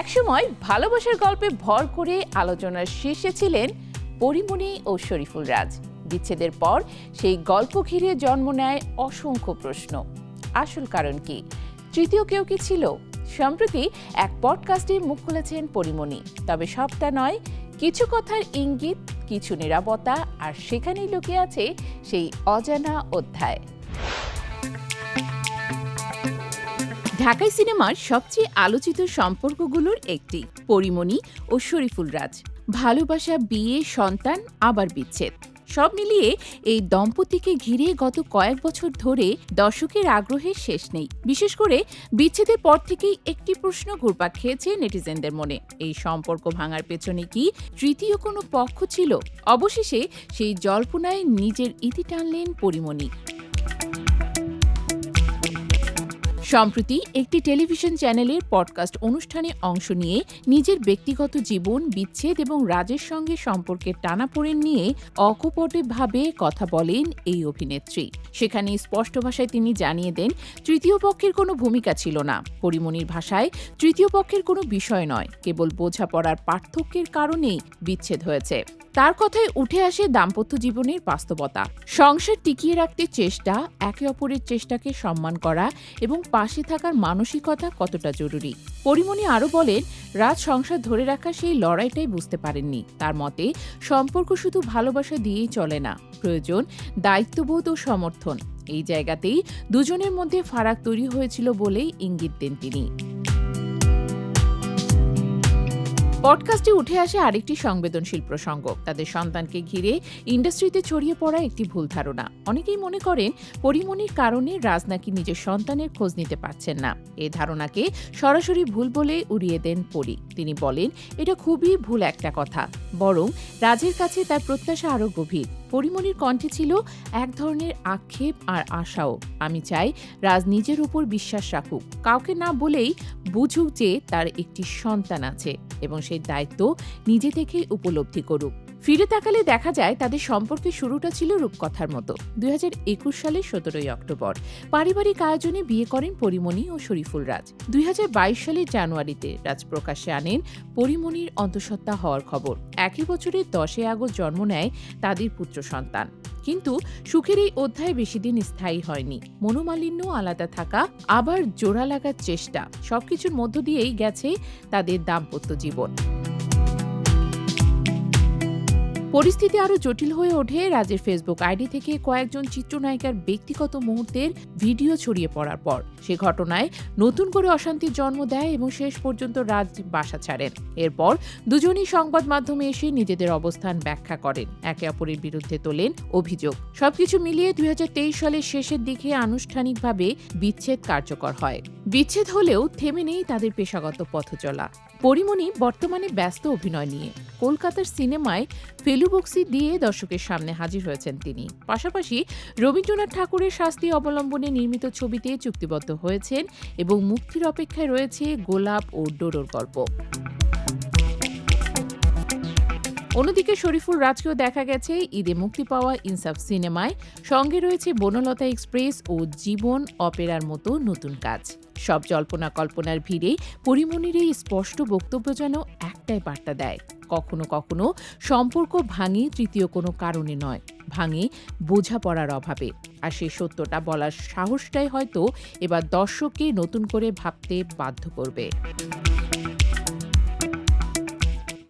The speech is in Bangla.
একসময় ভালোবাসার গল্পে ভর করে আলোচনার শীর্ষে ছিলেন পরিমণি ও শরীফুল রাজ। বিচ্ছেদের পর সেই গল্প ঘিরে জন্ম নেয় অসংখ্য প্রশ্ন। আসল কারণ কি? তৃতীয় কেউ কি ছিল? সম্প্রতি এক পডকাস্টে মুখ খুলেছেন পরিমণি। তবে সবটা নয়, কিছু কথার ইঙ্গিত, কিছু নীরবতা, আর সেখানেই লুকিয়ে আছে সেই অজানা অধ্যায়। ঢাকাই সিনেমার সবচেয়ে আলোচিত সম্পর্কগুলোর একটি পরিমণি ও শরীফুল রাজ। ভালোবাসা, বিয়ে, সন্তান, আবার বিচ্ছেদ, সব মিলিয়ে এই দম্পতিকে ঘিরে গত কয়েক বছর ধরে দর্শকের আগ্রহের শেষ নেই। বিশেষ করে বিচ্ছেদের পর থেকেই একটি প্রশ্ন ঘুরপাক খেয়েছে নেটিজেনদের মনে। এই সম্পর্ক ভাঙার পেছনে কি তৃতীয় কোনো পক্ষ ছিল? অবশেষে সেই জল্পনায় নিজের ইতি টানলেন পরিমণি। সম্প্রতি একটি টেলিভিশন চ্যানেলের পডকাস্ট অনুষ্ঠানে অংশ নিয়ে নিজের ব্যক্তিগত জীবন, বিচ্ছেদ এবং রাজের সঙ্গে সম্পর্কের টানাপোড়েন নিয়ে অকপটভাবে কথা বলেন এই অভিনেত্রী। সেখানে স্পষ্ট ভাষায় তিনি জানিয়ে দেন, তৃতীয় পক্ষের কোনো ভূমিকা ছিল না। পরিমণির ভাষায়, তৃতীয় পক্ষের কোনো বিষয় নয়, কেবল বোঝাপড়ার পার্থক্যের কারণেই বিচ্ছেদ হয়েছে। তার কথায় উঠে আসে দাম্পত্য জীবনের বাস্তবতা, সংসার টিকিয়ে রাখতে চেষ্টা, একে অপরের চেষ্টাকে সম্মান করা এবং পাশে থাকার মানসিকতা কতটা জরুরি। পরিমণি আরও বলেন, রাজ সংসার ধরে রাখা সেই লড়াইটাই বুঝতে পারেননি। তার মতে, সম্পর্ক শুধু ভালোবাসা দিয়েই চলে না, প্রয়োজন দায়িত্ববোধ ও সমর্থন। এই জায়গাতেই দুজনের মধ্যে ফারাক তৈরি হয়েছিল বলেই ইঙ্গিত দেন তিনি। পডকাস্টে উঠে আসে আরেকটি সংবেদনশীল প্রসঙ্গ, তাদের সন্তানকে ঘিরে ইন্ডাস্ট্রিতে ছড়িয়ে পড়া একটি ভুল ধারণা। অনেকেই মনে করেন পরিমণির কারণে রাজ নাকি নিজের সন্তানের খোঁজ নিতে পারছেন না। এই ধারণাকে সরাসরি ভুল বলে উড়িয়ে দেন পরি। তিনি বলেন, এটা খুবই ভুল একটা কথা, বরং রাজের কাছে তার প্রত্যাশা আরও গভীর। পরিমণির কণ্ঠে ছিল এক ধরনের আক্ষেপ আর আশাও। আমি চাই রাজ নিজের উপর বিশ্বাস রাখুক, কাউকে না বলেই বুঝুক যে তার একটি সন্তান আছে এবং সেই দায়িত্ব নিজে থেকেই উপলব্ধি করুক। ফিরে তাকালে দেখা যায় তাদের সম্পর্কের শুরুটা ছিল রূপকথার মতো। 2021 সালের 17 অক্টোবর পারিবারিক আয়োজনে বিয়ে করেন পরিমণি ও শরীফুল রাজ। 2022 সালের জানুয়ারিতে রাজ প্রকাশ্যে আনেন পরিমণির অন্তঃসত্ত্বা হওয়ার খবর। একই বছরের 10 আগস্ট জন্ম নেয় তাদের পুত্র সন্তান। কিন্তু সুখের এই অধ্যায় বেশিদিন স্থায়ী হয়নি। মনোমালিন্য, আলাদা থাকা, আবার জোড়া লাগার চেষ্টা, সবকিছুর মধ্য দিয়েই গেছে তাদের দাম্পত্য জীবন। পরিস্থিতি আরও জটিল হয়ে ওঠে রাজের ফেসবুক আইডি থেকে কয়েকজন চিত্রনায়িকার ব্যক্তিগত মুহূর্তের ভিডিও ছড়িয়ে পড়ার পর। সে ঘটনায় নতুন করে অশান্তির জন্ম দেয় এবং শেষ পর্যন্ত রাজ বাসা ছাড়েন। এরপর দুজনই সংবাদ মাধ্যমে এসে নিজেদের অবস্থান ব্যাখ্যা করেন, একে অপরের বিরুদ্ধে তোলেন অভিযোগ। সবকিছু মিলিয়ে 2023 সালের শেষের দিকে আনুষ্ঠানিকভাবে বিচ্ছেদ কার্যকর হয়। বিচ্ছেদ হলেও থেমে নেই তাদের পেশাগত পথচলা। পরিমণি বর্তমানে ব্যস্ত অভিনয় নিয়ে। কলকাতার সিনেমায় ফেলুবক্সি দিয়ে দর্শকের সামনে হাজির হয়েছেন তিনি। পাশাপাশি রবীন্দ্রনাথ ঠাকুরের শাস্তি অবলম্বনে নির্মিত ছবিতে চুক্তিবদ্ধ হয়েছেন এবং মুক্তির অপেক্ষায় রয়েছে গোলাপ ও ডোরোর গল্প। অন্যদিকে শরীফুল রাজকেও দেখা গেছে ঈদে মুক্তি পাওয়া ইনসাফ সিনেমায়। সঙ্গে রয়েছে বনলতা এক্সপ্রেস ও জীবন অপেরার মতো নতুন কাজ। সব জল্পনা কল্পনার ভিড়ে পরিমণির এই স্পষ্ট বক্তব্য যেন একটাই বার্তা দেয়, কখনো কখনো সম্পর্ক ভাঙে তৃতীয় কোনো কারণে নয়, ভাঙে বোঝাপড়ার অভাবে। আর সেই সত্যটা বলার সাহসটাই হয়তো এবার দর্শককে নতুন করে ভাবতে বাধ্য করবে।